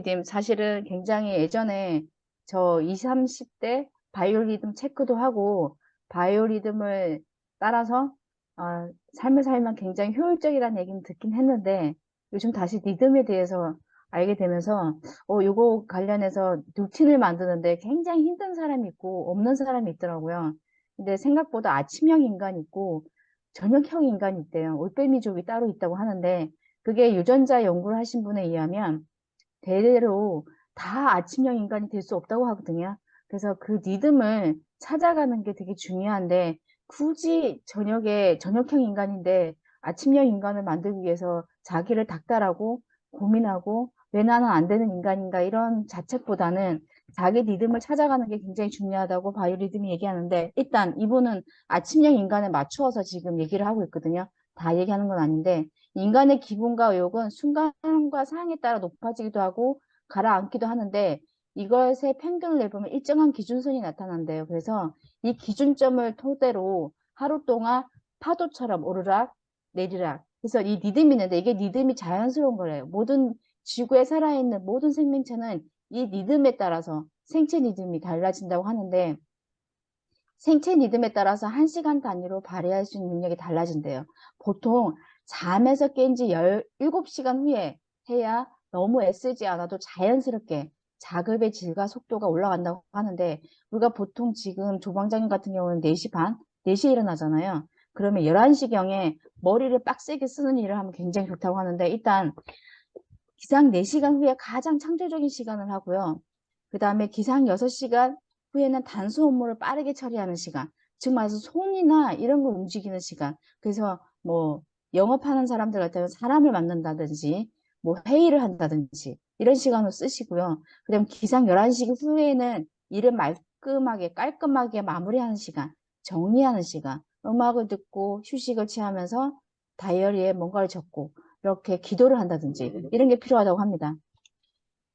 리듬 사실은 굉장히 예전에 저 20, 30대 바이오 리듬 체크도 하고 바이오 리듬을 따라서 삶을 살면 굉장히 효율적이라는 얘기는 듣긴 했는데 요즘 다시 리듬에 대해서 알게 되면서 요거 관련해서 루틴을 만드는데 굉장히 힘든 사람이 있고 없는 사람이 있더라고요. 근데 생각보다 아침형 인간이 있고 저녁형 인간이 있대요. 올빼미족이 따로 있다고 하는데 그게 유전자 연구를 하신 분에 의하면 대대로 다 아침형 인간이 될 수 없다고 하거든요. 그래서 그 리듬을 찾아가는 게 되게 중요한데 굳이 저녁형 인간인데 아침형 인간을 만들기 위해서 자기를 닥달하고 고민하고 왜 나는 안 되는 인간인가 이런 자책보다는 자기 리듬을 찾아가는 게 굉장히 중요하다고 바이오리듬이 얘기하는데 일단 이분은 아침형 인간에 맞추어서 지금 얘기를 하고 있거든요. 다 얘기하는 건 아닌데 인간의 기분과 의욕은 순간과 상황에 따라 높아지기도 하고 가라앉기도 하는데 이것의 평균을 내보면 일정한 기준선이 나타난대요. 그래서 이 기준점을 토대로 하루 동안 파도처럼 오르락 내리락. 그래서 이 리듬이 있는데 이게 리듬이 자연스러운 거래요. 모든 지구에 살아있는 모든 생명체는 이 리듬에 따라서 생체 리듬이 달라진다고 하는데 생체 리듬에 따라서 1시간 단위로 발휘할 수 있는 능력이 달라진대요. 보통 잠에서 깬 지 17시간 후에 해야 너무 애쓰지 않아도 자연스럽게 작업의 질과 속도가 올라간다고 하는데 우리가 보통 지금 조방장님 같은 경우는 4시 반, 4시에 일어나잖아요. 그러면 11시경에 머리를 빡세게 쓰는 일을 하면 굉장히 좋다고 하는데 일단 기상 4시간 후에 가장 창조적인 시간을 하고요. 그 다음에 기상 6시간 후에는 단순 업무를 빠르게 처리하는 시간. 즉 말해서 손이나 이런 걸 움직이는 시간. 그래서 뭐 영업하는 사람들 같으면 사람을 만난다든지 뭐 회의를 한다든지 이런 시간을 쓰시고요. 그 다음에 기상 11시 후에는 일을 말끔하게 깔끔하게 마무리하는 시간. 정리하는 시간. 음악을 듣고 휴식을 취하면서 다이어리에 뭔가를 적고 이렇게 기도를 한다든지 이런 게 필요하다고 합니다.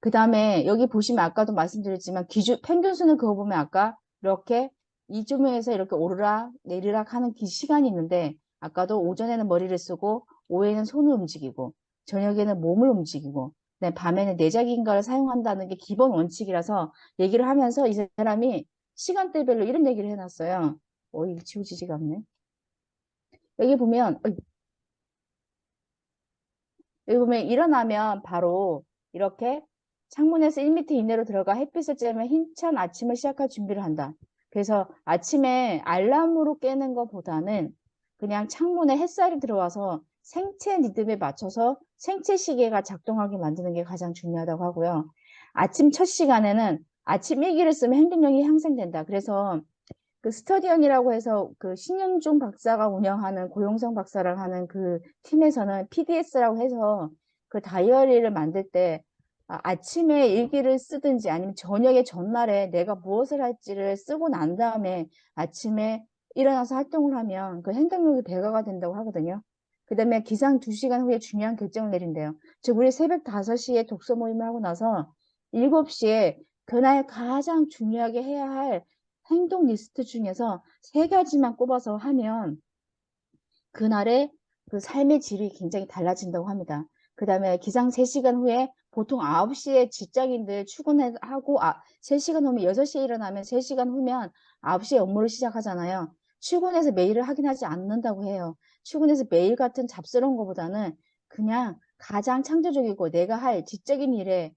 그 다음에 여기 보시면 아까도 말씀드렸지만 평균수는 그거 보면 아까 이렇게 이조명에서 이렇게 오르락 내리락 하는 시간이 있는데 아까도 오전에는 머리를 쓰고 오후에는 손을 움직이고 저녁에는 몸을 움직이고 밤에는 내장인가를 사용한다는 게 기본 원칙이라서 얘기를 하면서 이 사람이 시간대별로 이런 얘기를 해놨어요. 이거 지워지지가 않네. 여기 보면 일어나면 바로 이렇게 창문에서 1m 이내로 들어가 햇빛을 쬐면 힘찬 아침을 시작할 준비를 한다. 그래서 아침에 알람으로 깨는 것보다는 그냥 창문에 햇살이 들어와서 생체 리듬에 맞춰서 생체 시계가 작동하게 만드는 게 가장 중요하다고 하고요. 아침 첫 시간에는 아침 일기를 쓰면 행동력이 향상된다. 그래서 그 스터디언이라고 해서 그 신윤중 박사가 운영하는 고용성 박사랑 하는 그 팀에서는 PDS라고 해서 그 다이어리를 만들 때 아침에 일기를 쓰든지 아니면 저녁에 전날에 내가 무엇을 할지를 쓰고 난 다음에 아침에 일어나서 활동을 하면 그 행동력이 배가가 된다고 하거든요. 그 다음에 기상 2시간 후에 중요한 결정을 내린대요. 즉 우리 새벽 5시에 독서 모임을 하고 나서 7시에 그날 가장 중요하게 해야 할 행동 리스트 중에서 3가지만 꼽아서 하면 그날의 그 삶의 질이 굉장히 달라진다고 합니다. 그 다음에 기상 3시간 후에 보통 9시에 직장인들 출근하고 3시간 후면 6시에 일어나면 3시간 후면 9시에 업무를 시작하잖아요. 출근해서 메일을 확인하지 않는다고 해요. 출근해서 메일 같은 잡스러운 것보다는 그냥 가장 창조적이고 내가 할 지적인 일에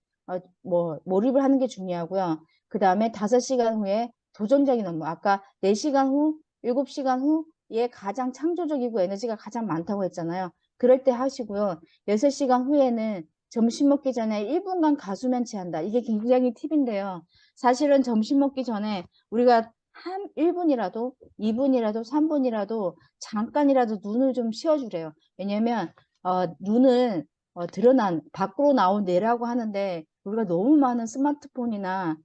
몰입을 하는 게 중요하고요. 그 다음에 5시간 후에 도전적인 업무. 아까 4시간 후, 7시간 후에 가장 창조적이고 에너지가 가장 많다고 했잖아요. 그럴 때 하시고요. 6시간 후에는 점심 먹기 전에 1분간 가수면체 한다. 이게 굉장히 팁인데요. 사실은 점심 먹기 전에 우리가 한 1분이라도, 2분이라도, 3분이라도 잠깐이라도 눈을 좀 쉬어주래요. 왜냐면 눈은 밖으로 나온 뇌라고 하는데 우리가 너무 많은 스마트폰이나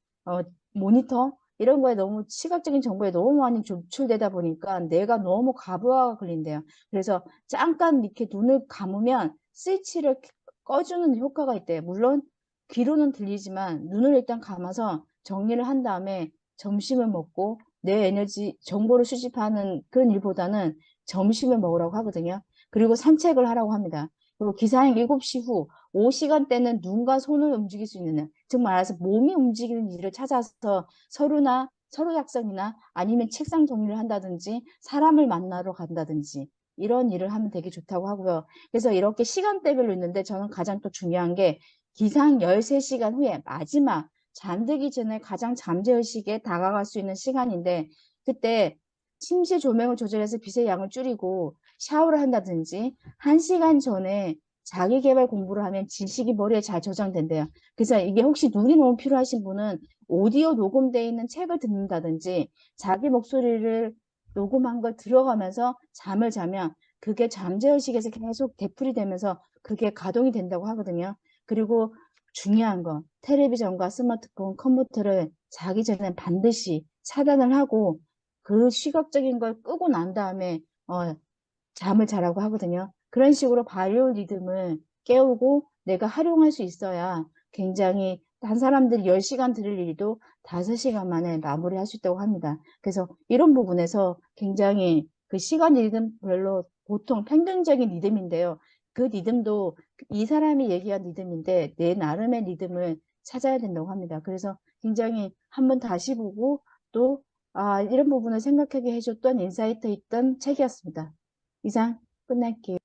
모니터 이런 거에 너무 시각적인 정보에 너무 많이 노출되다 보니까 뇌가 너무 과부하가 걸린대요. 그래서 잠깐 이렇게 눈을 감으면 스위치를 꺼주는 효과가 있대요. 물론 귀로는 들리지만 눈을 일단 감아서 정리를 한 다음에 점심을 먹고 내 에너지 정보를 수집하는 그런 일보다는 점심을 먹으라고 하거든요. 그리고 산책을 하라고 합니다. 그리고 기상 7시 후 오후 시간대는 눈과 손을 움직일 수 있는, 즉 말해서 몸이 움직이는 일을 찾아서 서류 작성이나 아니면 책상 정리를 한다든지 사람을 만나러 간다든지 이런 일을 하면 되게 좋다고 하고요. 그래서 이렇게 시간대별로 있는데 저는 가장 또 중요한 게 기상 13시간 후에 마지막 잠들기 전에 가장 잠재의식에 다가갈 수 있는 시간인데 그때 침실 조명을 조절해서 빛의 양을 줄이고 샤워를 한다든지 1시간 전에 자기계발 공부를 하면 지식이 머리에 잘 저장된대요. 그래서 이게 혹시 눈이 너무 필요하신 분은 오디오 녹음되어 있는 책을 듣는다든지 자기 목소리를 녹음한 걸 들어가면서 잠을 자면 그게 잠재의식에서 계속 되풀이 되면서 그게 가동이 된다고 하거든요. 그리고 중요한 거 텔레비전과 스마트폰, 컴퓨터를 자기 전에 반드시 차단을 하고 그 시각적인 걸 끄고 난 다음에 잠을 자라고 하거든요. 그런 식으로 바이오 리듬을 깨우고 내가 활용할 수 있어야 굉장히 한 사람들이 10시간 들을 일도 5시간 만에 마무리할 수 있다고 합니다. 그래서 이런 부분에서 굉장히 그 시간 리듬별로 보통 평균적인 리듬인데요. 그 리듬도 이 사람이 얘기한 리듬인데 내 나름의 리듬을 찾아야 된다고 합니다. 그래서 굉장히 한번 다시 보고 또 이런 부분을 생각하게 해줬던 인사이트 있던 책이었습니다. 이상 끝낼게요.